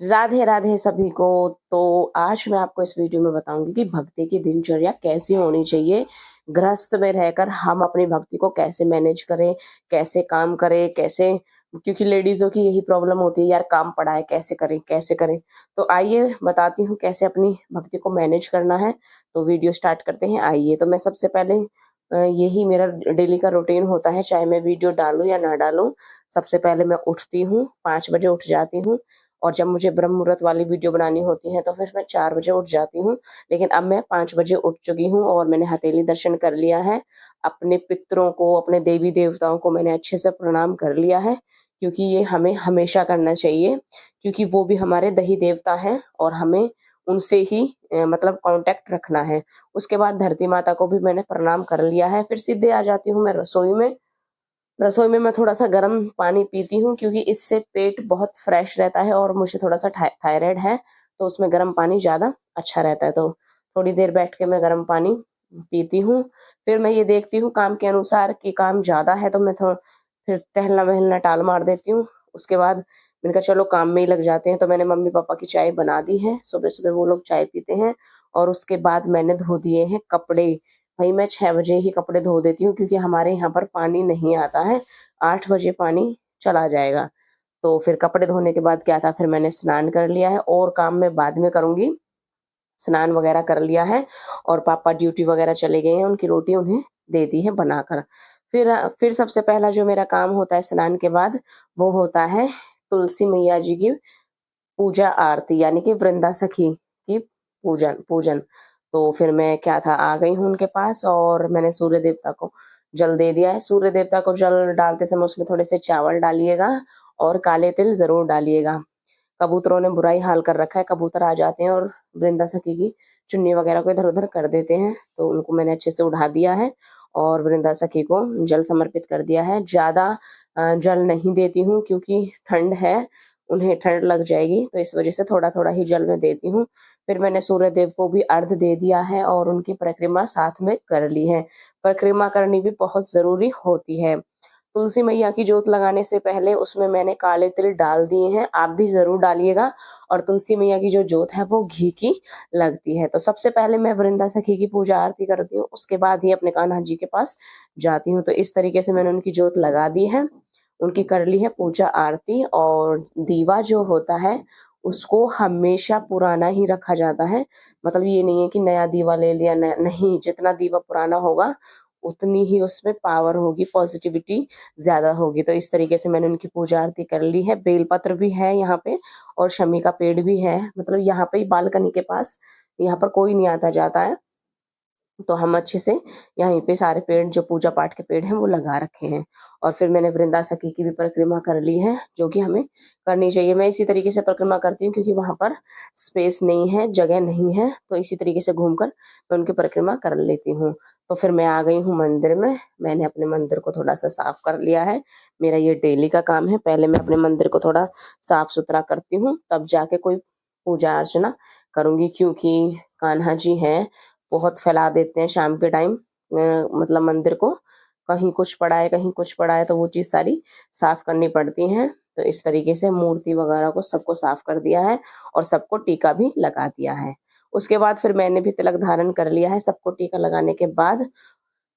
राधे राधे सभी को। तो आज मैं आपको इस वीडियो में बताऊंगी कि भक्ति की दिनचर्या कैसी होनी चाहिए। गृहस्थ में रहकर हम अपनी भक्ति को कैसे मैनेज करें, कैसे काम करें, कैसे, क्योंकि लेडीजों की यही प्रॉब्लम होती है, यार काम पड़ा है कैसे करें कैसे करें। तो आइए बताती हूँ कैसे अपनी भक्ति को मैनेज करना है। तो वीडियो स्टार्ट करते हैं। आइए, तो मैं सबसे पहले यही मेरा डेली का रूटीन होता है, चाहे मैं वीडियो डालूं या ना डालूं। सबसे पहले मैं उठती हूँ, 5 बजे उठ जाती हूँ। और जब मुझे ब्रह्म मुहूर्त वाली वीडियो बनानी होती है तो फिर मैं 4 बजे उठ जाती हूँ। लेकिन अब मैं 5 बजे उठ चुकी हूँ और मैंने हथेली दर्शन कर लिया है। अपने पितरों को, अपने देवी देवताओं को मैंने अच्छे से प्रणाम कर लिया है, क्योंकि ये हमें हमेशा करना चाहिए, क्योंकि वो भी हमारे दही देवता हैं और हमें उनसे ही मतलब कांटेक्ट रखना है। उसके बाद धरती माता को भी मैंने प्रणाम कर लिया है। फिर सीधे आ जाती हूँ मैं रसोई में। रसोई में मैं थोड़ा-सा गर्म पानी पीती हूँ, क्योंकि इससे पेट बहुत फ्रेश रहता है और मुझे थोड़ा-सा थायराइड है, तो उसमें गर्म पानी ज़्यादा अच्छा रहता है। तो थोड़ी देर बैठ के मैं गर्म पानी पीती हूँ। फिर मैं ये देखती हूँ काम के अनुसार कि काम ज़्यादा है तो मैं फिर टहलना-वहलना टाल मार देती हूँ। उसके बाद मैंने कहा चलो काम में ही लग जाते हैं, तो मैंने मम्मी-पापा की चाय बना दी है। सुबह-सुबह वो लोग चाय पीते हैं और उसके बाद मैंने धो दिए हैं कपड़े। भाई मैं 6 बजे ही कपड़े धो देती हूँ, क्योंकि हमारे यहाँ पर पानी नहीं आता है। 8 बजे पानी चला जाएगा। तो फिर कपड़े धोने के बाद क्या था, फिर मैंने स्नान कर लिया है और काम मैं बाद में करूँगी। स्नान वगैरह कर लिया है और पापा ड्यूटी वगैरह चले गए हैं, उनकी रोटी उन्हें दे दी है बनाकर। फिर सबसे पहला जो मेरा काम होता है स्नान के बाद, वो होता है तुलसी मैया जी की पूजा आरती, यानी कि वृंदा सखी की पूजन पूजन। तो फिर मैं क्या था, आ गई हूँ उनके पास और मैंने सूर्य देवता को जल दे दिया है। सूर्य देवता को जल डालते समय उसमें थोड़े से चावल डालिएगा और काले तिल जरूर डालिएगा। कबूतरों ने बुरा ही हाल कर रखा है, कबूतर आ जाते हैं और वृंदा सखी की चुन्नी वगैरह को इधर उधर कर देते हैं। तो उनको मैंने अच्छे से उड़ा दिया है और वृंदा सखी को जल समर्पित कर दिया है। ज्यादा जल नहीं देती हूँ, क्योंकि ठंड है, उन्हें ठंड लग जाएगी, तो इस वजह से थोड़ा थोड़ा ही जल में देती हूँ। फिर मैंने सूर्य देव को भी अर्घ दे दिया है और उनकी परिक्रमा साथ में कर ली है। परिक्रमा करनी भी बहुत जरूरी होती है। तुलसी मैया की जोत लगाने से पहले उसमें मैंने काले तिल डाल दिए हैं, आप भी जरूर डालिएगा। और तुलसी मैया की जो जोत है वो घी की लगती है। तो सबसे पहले मैं वृंदा सखी की पूजा आरती करती हूँ, उसके बाद ही अपने कान्हा जी के पास जाती हूँ। तो इस तरीके से मैंने उनकी जोत लगा दी है, उनकी कर ली है पूजा आरती। और दीवा जो होता है उसको हमेशा पुराना ही रखा जाता है। मतलब ये नहीं है कि नया दीवा ले लिया, नहीं, जितना दीवा पुराना होगा उतनी ही उसमें पावर होगी, पॉजिटिविटी ज्यादा होगी। तो इस तरीके से मैंने उनकी पूजा आरती कर ली है। बेलपत्र भी है यहाँ पे और शमी का पेड़ भी है, मतलब यहाँ पे ही बालकनी के पास, यहाँ पर कोई नहीं आता जाता है, तो हम अच्छे से यहीं पे सारे पेड़ जो पूजा पाठ के पेड़ हैं वो लगा रखे हैं। और फिर मैंने वृंदा सखी की भी परिक्रमा कर ली है, जो कि हमें करनी चाहिए। मैं इसी तरीके से परिक्रमा करती हूँ, क्योंकि वहां पर स्पेस नहीं है, जगह नहीं है, तो इसी तरीके से घूमकर मैं उनकी परिक्रमा कर लेती हूँ। तो फिर मैं आ गई हूँ मंदिर में। मैंने अपने मंदिर को थोड़ा सा साफ कर लिया है। मेरा ये डेली का काम है, पहले मैं अपने मंदिर को थोड़ा साफ सुथरा करती हूँ, तब जाके कोई पूजा अर्चना करूंगी। क्योंकि कान्हा जी हैं, बहुत फैला देते हैं शाम के टाइम, मतलब मंदिर को, कहीं कुछ पड़ा है कहीं कुछ पड़ा है, तो वो चीज सारी साफ करनी पड़ती हैं। तो इस तरीके से मूर्ति वगैरह को सबको साफ कर दिया है और सबको टीका भी लगा दिया है। उसके बाद फिर मैंने भी तिलक धारण कर लिया है। सबको टीका लगाने के बाद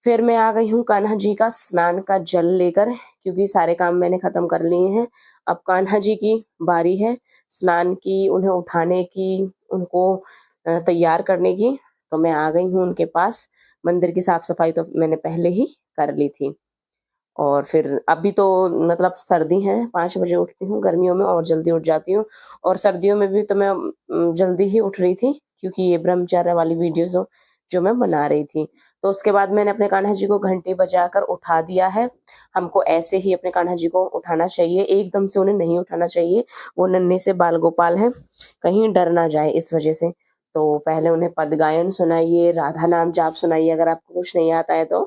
फिर मैं आ गई हूँ कान्हा जी का स्नान का जल लेकर, क्योंकि सारे काम मैंने खत्म कर लिए हैं। अब कान्हा जी की बारी है स्नान की, उन्हें उठाने की, उनको तैयार करने की। तो मैं आ गई हूँ उनके पास। मंदिर की साफ सफाई तो मैंने पहले ही कर ली थी। और फिर अभी तो मतलब सर्दी है, 5 बजे उठती हूँ, गर्मियों में और जल्दी उठ जाती हूँ। और सर्दियों में भी तो मैं जल्दी ही उठ रही थी, क्योंकि ये ब्रह्मचर्य वाली वीडियोस जो मैं बना रही थी। तो उसके बाद मैंने अपने कान्हा जी को घंटी बजाकर उठा दिया है। हमको ऐसे ही अपने कान्हा जी को उठाना चाहिए, एकदम से उन्हें नहीं उठाना चाहिए। वो नन्हे से बाल गोपाल हैं, कहीं डर ना जाए इस वजह से। तो पहले उन्हें पद गायन सुनाइए, राधा नाम जाप सुनाइए अगर आपको कुछ नहीं आता है तो।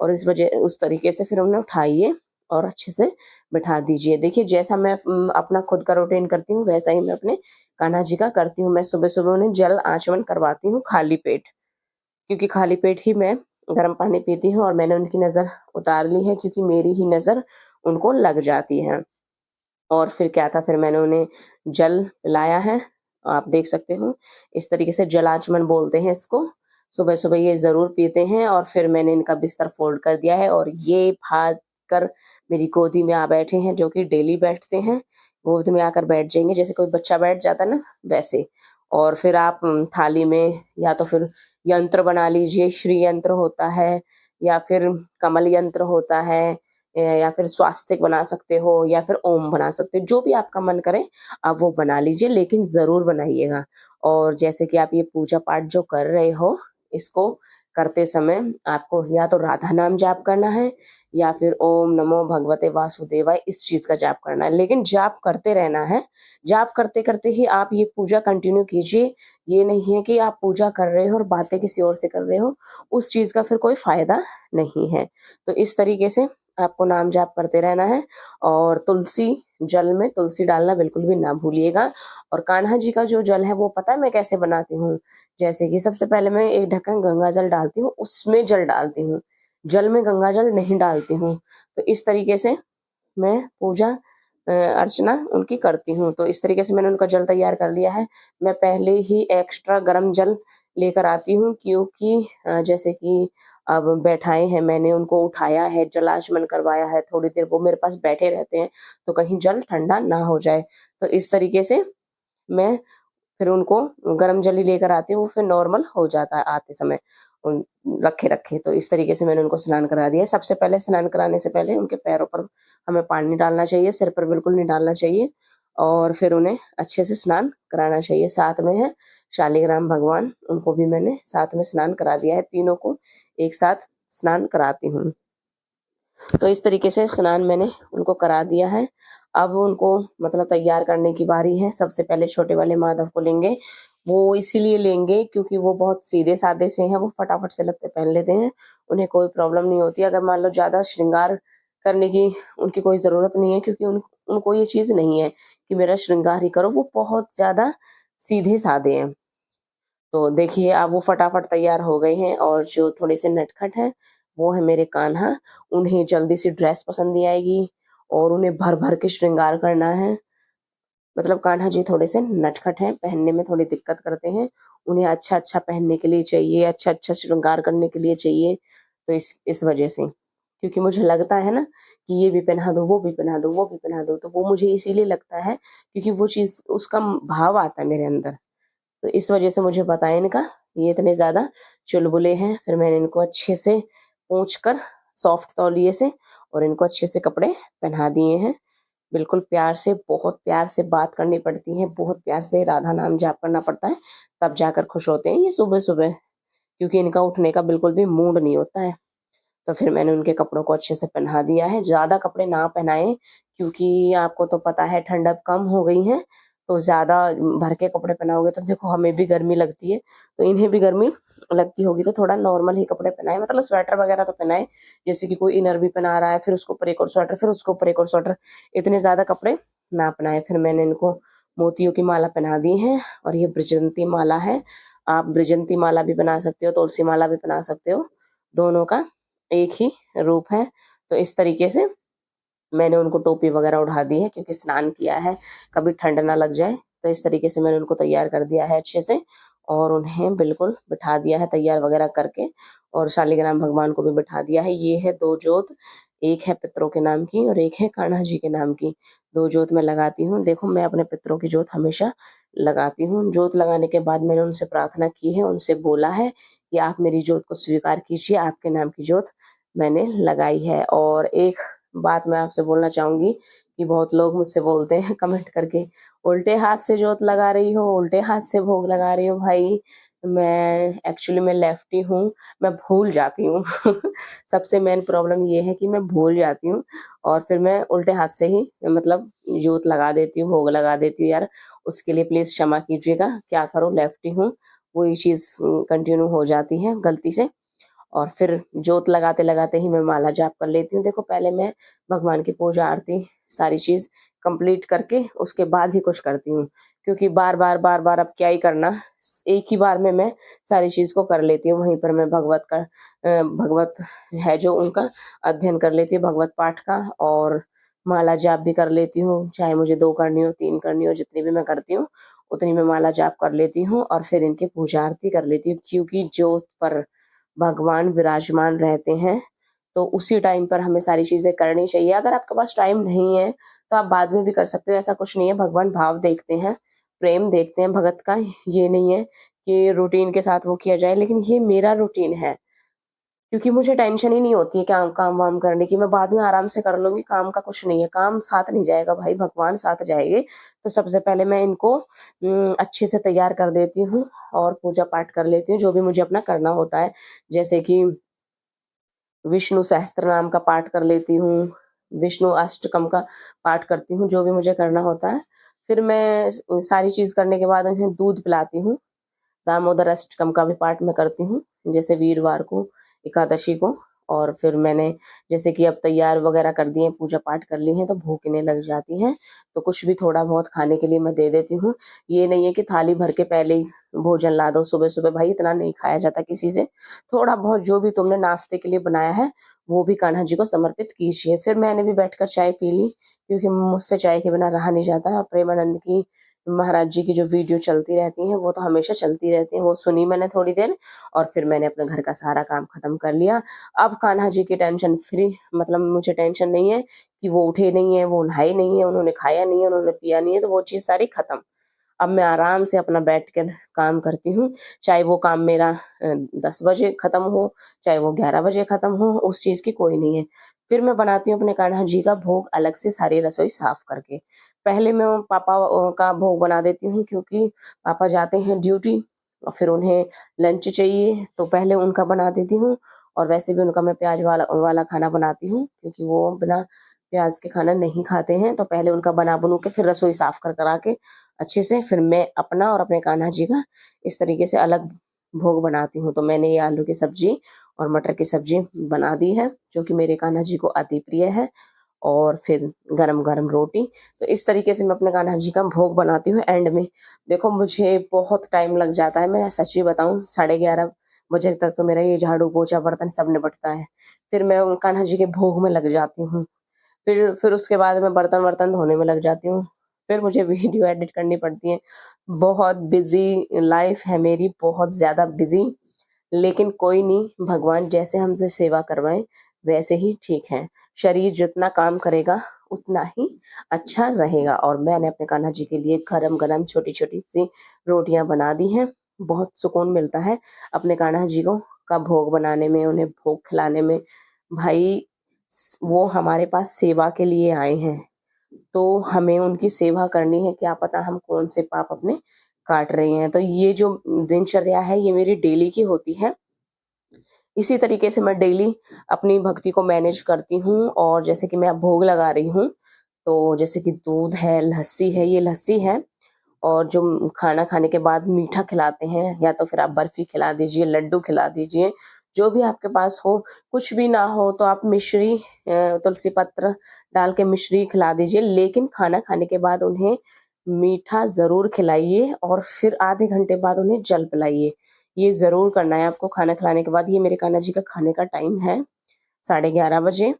और इस वजह उस तरीके से फिर उन्हें उठाइए और अच्छे से बिठा दीजिए। देखिए, जैसा मैं अपना खुद का रूटीन करती हूँ, वैसा ही मैं अपने कान्हा जी का करती हूँ। मैं सुबह सुबह उन्हें जल आचमन करवाती हूँ खाली पेट, क्योंकि खाली पेट ही मैं गर्म पानी पीती हूँ। और मैंने उनकी नजर उतार ली है, क्योंकि मेरी ही नजर उनको लग जाती है। और फिर क्या था, फिर मैंने उन्हें जल पिलाया है। आप देख सकते हो, इस तरीके से जल आचमन बोलते हैं इसको। सुबह सुबह ये जरूर पीते हैं। और फिर मैंने इनका बिस्तर फोल्ड कर दिया है और ये भाग कर मेरी गोदी में आ बैठे हैं, जो कि डेली बैठते हैं। गोद में आकर बैठ जाएंगे जैसे कोई बच्चा बैठ जाता है ना, वैसे। और फिर आप थाली में या तो फिर यंत्र बना लीजिए, श्री यंत्र होता है या फिर कमल यंत्र होता है, या फिर स्वास्तिक बना सकते हो या फिर ओम बना सकते हो, जो भी आपका मन करे आप वो बना लीजिए, लेकिन जरूर बनाइएगा। और जैसे कि आप ये पूजा पाठ जो कर रहे हो, इसको करते समय आपको या तो राधा नाम जाप करना है या फिर ओम नमो भगवते वासुदेवाय, इस चीज का जाप करना है। लेकिन जाप करते रहना है। जाप करते करते ही आप ये पूजा कंटिन्यू कीजिए। ये नहीं है कि आप पूजा कर रहे हो और बातें किसी और से कर रहे हो, उस चीज का फिर कोई फायदा नहीं है। तो इस तरीके से आपको नाम जाप करते रहना है। और तुलसी जल में तुलसी डालना बिल्कुल भी ना भूलिएगा। और कान्हा जी का जो जल है वो पता है मैं कैसे बनाती हूँ? जैसे कि सबसे पहले मैं एक ढक्कन गंगा जल डालती हूँ, उसमें जल डालती हूँ, जल में गंगा जल नहीं डालती हूँ। तो इस तरीके से मैं पूजा अर्चना उनकी करती हूँ। तो इस तरीके से मैंने उनका जल तैयार कर लिया है। मैं पहले ही एक्स्ट्रा गर्म जल लेकर आती हूँ, क्योंकि जैसे कि अब बैठाए हैं, मैंने उनको उठाया है, जलाचमन करवाया है, थोड़ी देर वो मेरे पास बैठे रहते हैं, तो कहीं जल ठंडा ना हो जाए। तो इस तरीके से मैं फिर उनको गर्म जल ही लेकर आती हूँ, फिर नॉर्मल हो जाता है आते समय उन रखे रखे। तो इस तरीके से मैंने उनको स्नान करा दिया। सबसे पहले स्नान कराने से पहले उनके पैरों पर हमें पानी डालना चाहिए, सिर पर बिल्कुल नहीं डालना चाहिए। और फिर उन्हें अच्छे से स्नान कराना चाहिए। साथ में है शालिग्राम भगवान, उनको भी मैंने साथ में स्नान करा दिया है। तीनों को एक साथ स्नान कराती हूँ। तो इस तरीके से स्नान मैंने उनको करा दिया है। अब उनको मतलब तैयार करने की बारी है। सबसे पहले छोटे वाले माधव को लेंगे। वो इसीलिए लेंगे क्योंकि वो बहुत सीधे साधे से हैं, वो फटाफट से लत्ते पहन लेते हैं, उन्हें कोई प्रॉब्लम नहीं होती। अगर मान लो ज्यादा श्रृंगार करने की उनकी कोई जरूरत नहीं है, क्योंकि उनको ये चीज नहीं है कि मेरा श्रृंगार ही करो, वो बहुत ज्यादा सीधे साधे हैं। तो देखिए अब वो फटाफट तैयार हो गए हैं। और जो थोड़े से नटखट हैं वो है मेरे कान्हा। उन्हें जल्दी से ड्रेस पसंद नहीं आएगी और उन्हें भर भर के श्रृंगार करना है। मतलब कान्हा जी थोड़े से नटखट हैं, पहनने में थोड़ी दिक्कत करते हैं। उन्हें अच्छा अच्छा पहनने के लिए चाहिए, अच्छा अच्छा श्रृंगार करने के लिए चाहिए। तो इस वजह से, क्योंकि मुझे लगता है ना कि ये भी पहना दो, वो भी पहना दो, वो भी पहना दो, तो वो मुझे इसीलिए लगता है क्योंकि वो चीज उसका भाव आता है मेरे अंदर। तो इस वजह से मुझे पता है इनका, ये इतने ज्यादा चुलबुले हैं। फिर मैंने इनको अच्छे से पोंछ कर सॉफ्ट तौलिए से और इनको अच्छे से कपड़े पहना दिए हैं। बिल्कुल प्यार से, बहुत प्यार से बात करनी पड़ती है, बहुत प्यार से राधा नाम जाप करना पड़ता है, तब जाकर खुश होते हैं ये सुबह सुबह, क्योंकि इनका उठने का बिल्कुल भी मूड नहीं होता है। तो फिर मैंने उनके कपड़ों को अच्छे से पहना दिया है। ज्यादा कपड़े ना पहनाएं, क्योंकि आपको तो पता है ठंड अब कम हो गई है, तो ज्यादा भर के कपड़े पहनाओगे तो देखो हमें भी गर्मी लगती है, तो इन्हें भी गर्मी लगती होगी। तो थोड़ा नॉर्मल ही कपड़े पहनाए, मतलब स्वेटर वगैरह तो पहनाए, जैसे कि कोई इनर भी पहना रहा है, फिर उसको ऊपर एक और स्वेटर, फिर उसको ऊपर एक और स्वेटर, इतने ज्यादा कपड़े ना पहनाए। फिर मैंने इनको मोतियों की माला पहना दी है। और ये ब्रजंती माला है, आप ब्रजंती माला भी बना सकते हो, तुलसी माला भी बना सकते हो, दोनों का एक ही रूप है। तो इस तरीके से मैंने उनको टोपी वगैरह उड़ा दी है, क्योंकि स्नान किया है, कभी ठंड ना लग जाए। तो इस तरीके से मैंने उनको तैयार कर दिया है अच्छे से, और उन्हें बिल्कुल बिठा दिया है तैयार वगैरह करके। और शालिग्राम भगवान को भी बिठा दिया है। ये है दो जोत, एक है पितरों के नाम की और एक है कान्हा जी के नाम की। दो जोत मैं लगाती हूँ। देखो मैं अपने पितरों की जोत हमेशा लगाती हूँ। जोत लगाने के बाद मैंने उनसे प्रार्थना की है, उनसे बोला है कि आप मेरी जोत को स्वीकार कीजिए, आपके नाम की जोत मैंने लगाई है। और एक बात मैं आपसे बोलना चाहूंगी कि बहुत लोग मुझसे बोलते हैं कमेंट करके, उल्टे हाथ से जोत लगा रही हो, उल्टे हाथ से भोग लगा रही हो। भाई मैं एक्चुअली मैं लेफ्टी हूँ, मैं भूल जाती हूँ सबसे मेन प्रॉब्लम ये है कि मैं भूल जाती हूँ, और फिर मैं उल्टे हाथ से ही मतलब जोत लगा देती हूँ, भोग लगा देती हूँ। यार उसके लिए प्लीज क्षमा कीजिएगा, क्या करो, लेफ्टी हूँ, वही चीज कंटिन्यू हो जाती है गलती से। और फिर जोत लगाते लगाते ही मैं माला जाप कर लेती हूँ। देखो पहले मैं भगवान की पूजा आरती सारी चीज कंप्लीट करके उसके बाद ही कुछ करती हूँ, क्योंकि बार बार अब क्या ही करना, एक ही बार में मैं सारी चीज को कर लेती हूँ। वहीं पर मैं भगवत है जो उनका अध्ययन कर लेती हूँ, भगवत पाठ का। और माला जाप भी कर लेती हूँ, चाहे मुझे 2 करनी हो, 3 करनी हो, जितनी भी मैं करती हूँ, उतनी मैं माला जाप कर लेती हूँ और फिर इनकी पूजा आरती कर लेती हूँ, क्योंकि ज्योत पर भगवान विराजमान रहते हैं, तो उसी टाइम पर हमें सारी चीज़ें करनी चाहिए। अगर आपके पास टाइम नहीं है, तो आप बाद में भी कर सकते हो, ऐसा कुछ नहीं है। भगवान भाव देखते हैं, प्रेम देखते हैं भगत का, ये नहीं है कि रूटीन के साथ वो किया जाए, लेकिन ये मेरा रूटीन है। क्योंकि मुझे टेंशन ही नहीं होती है काम काम वाम करने की, मैं बाद में आराम से कर लूंगी, काम का कुछ नहीं है, काम साथ नहीं जाएगा भाई, भगवान साथ जाएंगे। तो सबसे पहले मैं इनको अच्छे से तैयार कर देती हूँ और पूजा पाठ कर लेती हूँ, जो भी मुझे अपना करना होता है। जैसे कि विष्णु सहस्त्र नाम का पाठ कर लेती हूँ, विष्णु अष्टकम का पाठ करती हूँ, जो भी मुझे करना होता है। फिर मैं सारी चीज करने के बाद उन्हें दूध पिलाती हूँ। दामोदर अष्टकम का भी पाठ मैं करती हूँ, जैसे वीरवार को, एकादशी को। और फिर मैंने जैसे कि अब तैयार वगैरह कर दिए, पूजा पाठ कर ली है, तो भूखने लग जाती हैं, तो कुछ भी थोड़ा बहुत खाने के लिए मैं दे देती हूँ। ये नहीं है कि थाली भर के पहले ही भोजन ला दो सुबह सुबह, भाई इतना नहीं खाया जाता किसी से। थोड़ा बहुत जो भी तुमने नाश्ते के लिए बनाया है, वो भी कान्हा जी को समर्पित कीजिए। फिर मैंने भी बैठकर चाय पी ली, क्योंकि मुझसे चाय के बिना रहा नहीं जाता है। और प्रेमानंद की, महाराज जी की जो वीडियो चलती रहती हैं, वो तो हमेशा चलती रहती हैं, वो सुनी मैंने थोड़ी देर, और फिर मैंने अपने घर का सारा काम खत्म कर लिया। अब कान्हा जी की टेंशन फ्री, मतलब मुझे टेंशन नहीं है कि वो उठे नहीं है, वो नहाए नहीं है, उन्होंने खाया नहीं है, उन्होंने पिया नहीं है, तो वो चीज़ सारी खत्म। अब मैं आराम से अपना बैठ कर काम करती हूँ, चाहे वो काम मेरा 10 बजे खत्म हो, चाहे वो 11 बजे खत्म हो, उस चीज़ की कोई नहीं है। फिर मैं बनाती हूँ अपने कान्हा जी का भोग अलग से, सारी रसोई साफ करके। पहले मैं पापा का भोग बना देती हूँ, क्योंकि पापा जाते हैं ड्यूटी और फिर उन्हें लंच चाहिए, तो पहले उनका बना देती हूँ। और वैसे भी उनका मैं प्याज वाला वाला खाना बनाती हूँ, क्योंकि वो बिना प्याज के खाना नहीं खाते हैं। तो पहले उनका बना बनू के फिर रसोई साफ कर करा के अच्छे से, फिर मैं अपना और अपने कान्हा जी का इस तरीके से अलग भोग बनाती हूँ। तो मैंने ये आलू की सब्जी और मटर की सब्जी बना दी है, जो कि मेरे कान्हा जी को अति प्रिय है। और फिर गरम गरम रोटी। तो इस तरीके से मैं अपने कान्हा जी का भोग बनाती हूँ। एंड में देखो, मुझे बहुत टाइम लग जाता है, मैं सच्ची बताऊं, 11:30 बजे तक तो मेरा ये झाड़ू पोछा बर्तन सब निपटता है। फिर मैं कान्हा जी के भोग में लग जाती हूँ। फिर उसके बाद मैं बर्तन वर्तन धोने में लग जाती हूँ। फिर मुझे वीडियो एडिट करनी पड़ती है। बहुत बिजी लाइफ है मेरी, बहुत ज्यादा बिजी। लेकिन कोई नहीं, भगवान जैसे हमसे सेवा करवाएं वैसे ही ठीक है। शरीर जितना काम करेगा उतना ही अच्छा रहेगा। और मैंने अपने कान्हा जी के लिए गरम गरम छोटी छोटी सी रोटियां बना दी हैं। बहुत सुकून मिलता है अपने कान्हा जी को का भोग बनाने में, उन्हें भोग खिलाने में। भाई, वो हमारे पास सेवा के लिए आए हैं, तो हमें उनकी सेवा करनी है। क्या पता हम कौन से पाप अपने काट रहे हैं। तो ये जो दिनचर्या है, ये मेरी डेली की होती है। इसी तरीके से मैं डेली अपनी भक्ति को मैनेज करती हूँ। और जैसे कि मैं अब भोग लगा रही हूँ, तो जैसे कि दूध है, लस्सी है, ये लस्सी है। और जो खाना खाने के बाद मीठा खिलाते हैं, या तो फिर आप बर्फी खिला दीजिए, लड्डू खिला दीजिए, जो भी आपके पास हो। कुछ भी ना हो तो आप मिश्री, तुलसी पत्र डाल के मिश्री खिला दीजिए, लेकिन खाना खाने के बाद उन्हें मीठा जरूर खिलाइए। और फिर आधे घंटे बाद उन्हें जल पिलाइए। ये जरूर करना है आपको खाना खिलाने के बाद। ये मेरे कान्हा जी का खाने का टाइम है, 11:30 बजे,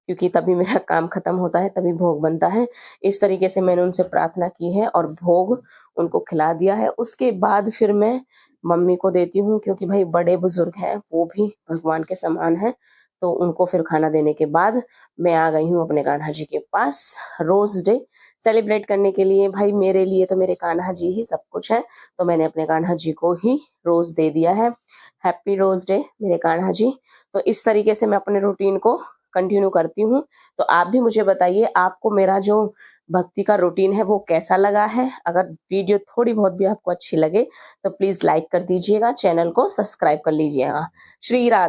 क्योंकि तभी मेरा काम खत्म होता है, तभी भोग बनता है। इस तरीके से मैंने उनसे प्रार्थना की है और भोग उनको खिला दिया है। उसके बाद फिर मैं मम्मी को देती हूँ, क्योंकि भाई बड़े बुजुर्ग हैं, वो भी भगवान के समान हैं। तो उनको फिर खाना देने के बाद मैं आ गई हूँ अपने कान्हा जी के पास, रोज डे सेलिब्रेट करने के लिए। भाई मेरे लिए तो मेरे कान्हा जी ही सब कुछ है, तो मैंने अपने कान्हा जी को ही रोज दे दिया है। हैप्पी रोज डे मेरे कान्हा जी। तो इस तरीके से मैं अपने रूटीन को कंटिन्यू करती हूँ। तो आप भी मुझे बताइए, आपको मेरा जो भक्ति का रूटीन है वो कैसा लगा है। अगर वीडियो थोड़ी बहुत भी आपको अच्छी लगे, तो प्लीज लाइक कर दीजिएगा, चैनल को सब्सक्राइब कर लीजिएगा। श्री राधे।